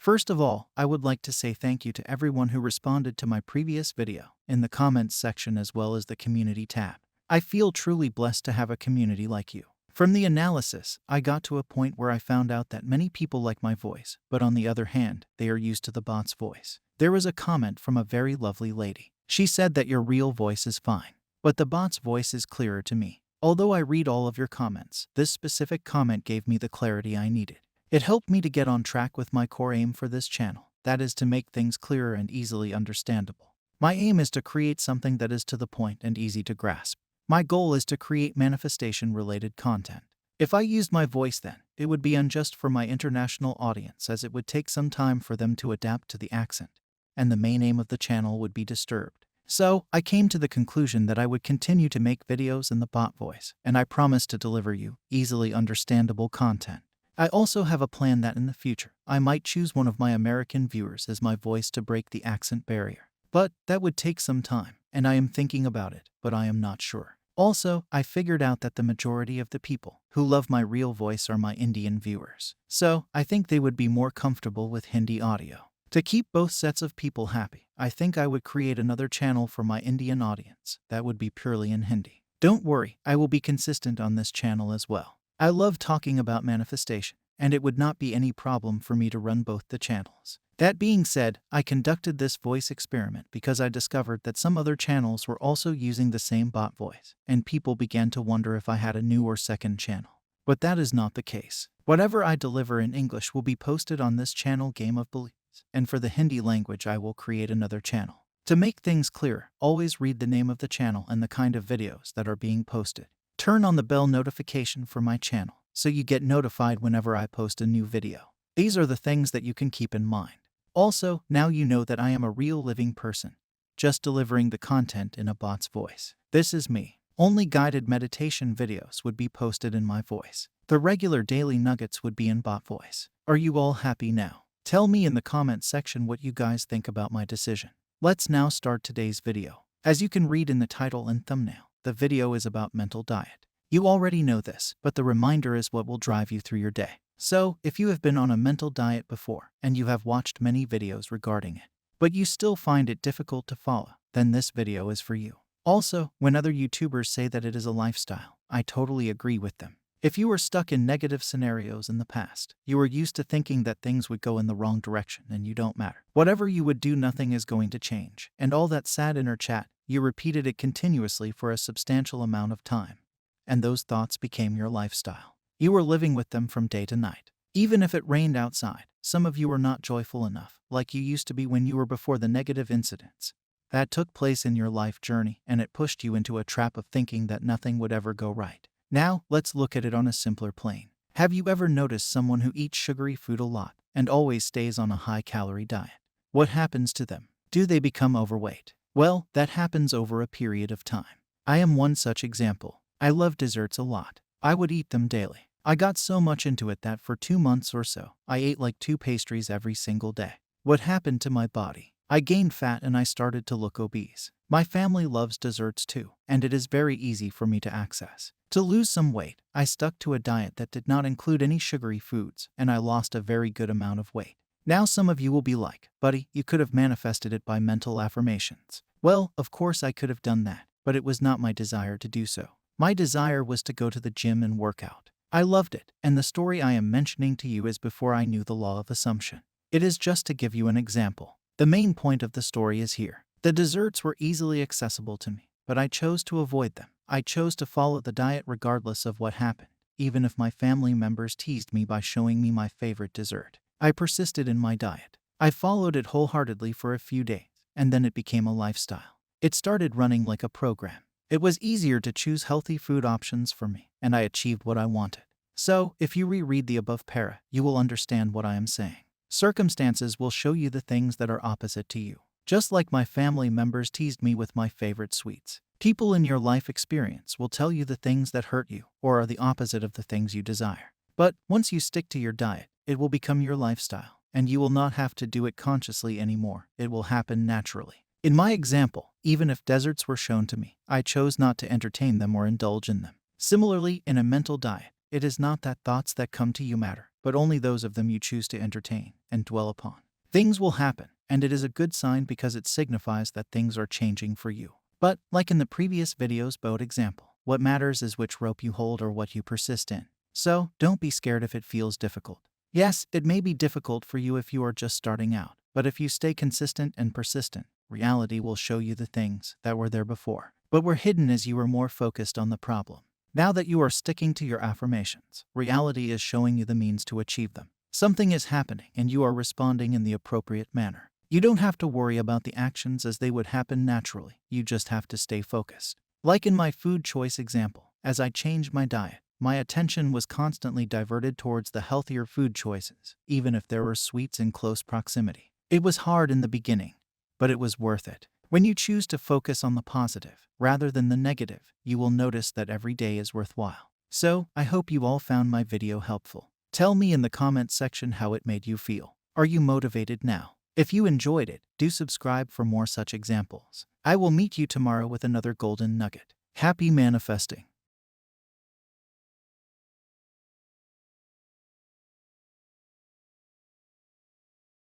First of all, I would like to say thank you to everyone who responded to my previous video in the comments section as well as the community tab. I feel truly blessed to have a community like you. From the analysis, I got to a point where I found out that many people like my voice, but on the other hand, they are used to the bot's voice. There was a comment from a very lovely lady. She said that your real voice is fine, but the bot's voice is clearer to me. Although I read all of your comments, this specific comment gave me the clarity I needed. It helped me to get on track with my core aim for this channel, that is to make things clearer and easily understandable. My aim is to create something that is to the point and easy to grasp. My goal is to create manifestation-related content. If I used my voice then, it would be unjust for my international audience as it would take some time for them to adapt to the accent, and the main aim of the channel would be disturbed. So, I came to the conclusion that I would continue to make videos in the bot voice, and I promise to deliver you easily understandable content. I also have a plan that in the future, I might choose one of my American viewers as my voice to break the accent barrier. But that would take some time, and I am thinking about it, but I am not sure. Also, I figured out that the majority of the people who love my real voice are my Indian viewers. So, I think they would be more comfortable with Hindi audio. To keep both sets of people happy, I think I would create another channel for my Indian audience that would be purely in Hindi. Don't worry, I will be consistent on this channel as well. I love talking about manifestation, and it would not be any problem for me to run both the channels. That being said, I conducted this voice experiment because I discovered that some other channels were also using the same bot voice, and people began to wonder if I had a new or second channel. But that is not the case. Whatever I deliver in English will be posted on this channel Game of Beliefs, and for the Hindi language I will create another channel. To make things clear, always read the name of the channel and the kind of videos that are being posted. Turn on the bell notification for my channel so you get notified whenever I post a new video. These are the things that you can keep in mind. Also, now you know that I am a real living person, just delivering the content in a bot's voice. This is me. Only guided meditation videos would be posted in my voice. The regular daily nuggets would be in bot voice. Are you all happy now? Tell me in the comment section what you guys think about my decision. Let's now start today's video. As you can read in the title and thumbnail, the video is about mental diet. You already know this, but the reminder is what will drive you through your day. So, if you have been on a mental diet before, and you have watched many videos regarding it, but you still find it difficult to follow, then this video is for you. Also, when other YouTubers say that it is a lifestyle, I totally agree with them. If you were stuck in negative scenarios in the past, you were used to thinking that things would go in the wrong direction and you don't matter. Whatever you would do, nothing is going to change. And all that sad inner chat, you repeated it continuously for a substantial amount of time. And those thoughts became your lifestyle. You were living with them from day to night. Even if it rained outside, some of you were not joyful enough, like you used to be when you were before the negative incidents that took place in your life journey, and it pushed you into a trap of thinking that nothing would ever go right. Now, let's look at it on a simpler plane. Have you ever noticed someone who eats sugary food a lot and always stays on a high-calorie diet? What happens to them? Do they become overweight? Well, that happens over a period of time. I am one such example. I love desserts a lot. I would eat them daily. I got so much into it that for 2 months or so, I ate like 2 pastries every single day. What happened to my body? I gained fat and I started to look obese. My family loves desserts too, and it is very easy for me to access. To lose some weight, I stuck to a diet that did not include any sugary foods, and I lost a very good amount of weight. Now some of you will be like, buddy, you could have manifested it by mental affirmations. Well, of course I could have done that, but it was not my desire to do so. My desire was to go to the gym and work out. I loved it, and the story I am mentioning to you is before I knew the law of assumption. It is just to give you an example. The main point of the story is here. The desserts were easily accessible to me, but I chose to avoid them. I chose to follow the diet regardless of what happened, even if my family members teased me by showing me my favorite dessert. I persisted in my diet. I followed it wholeheartedly for a few days, and then it became a lifestyle. It started running like a program. It was easier to choose healthy food options for me, and I achieved what I wanted. So, if you reread the above para, you will understand what I am saying. Circumstances will show you the things that are opposite to you. Just like my family members teased me with my favorite sweets. People in your life experience will tell you the things that hurt you or are the opposite of the things you desire. But once you stick to your diet, it will become your lifestyle, and you will not have to do it consciously anymore. It will happen naturally. In my example, even if desserts were shown to me, I chose not to entertain them or indulge in them. Similarly, in a mental diet, it is not that thoughts that come to you matter, but only those of them you choose to entertain and dwell upon. Things will happen, and it is a good sign because it signifies that things are changing for you. But, like in the previous video's boat example, what matters is which rope you hold or what you persist in. So, don't be scared if it feels difficult. Yes, it may be difficult for you if you are just starting out, but if you stay consistent and persistent, reality will show you the things that were there before, but were hidden as you were more focused on the problem. Now that you are sticking to your affirmations, reality is showing you the means to achieve them. Something is happening and you are responding in the appropriate manner. You don't have to worry about the actions as they would happen naturally. You just have to stay focused. Like in my food choice example, as I changed my diet, my attention was constantly diverted towards the healthier food choices, even if there were sweets in close proximity. It was hard in the beginning, but it was worth it. When you choose to focus on the positive rather than the negative, you will notice that every day is worthwhile. So, I hope you all found my video helpful. Tell me in the comments section how it made you feel. Are you motivated now? If you enjoyed it, do subscribe for more such examples. I will meet you tomorrow with another golden nugget. Happy manifesting!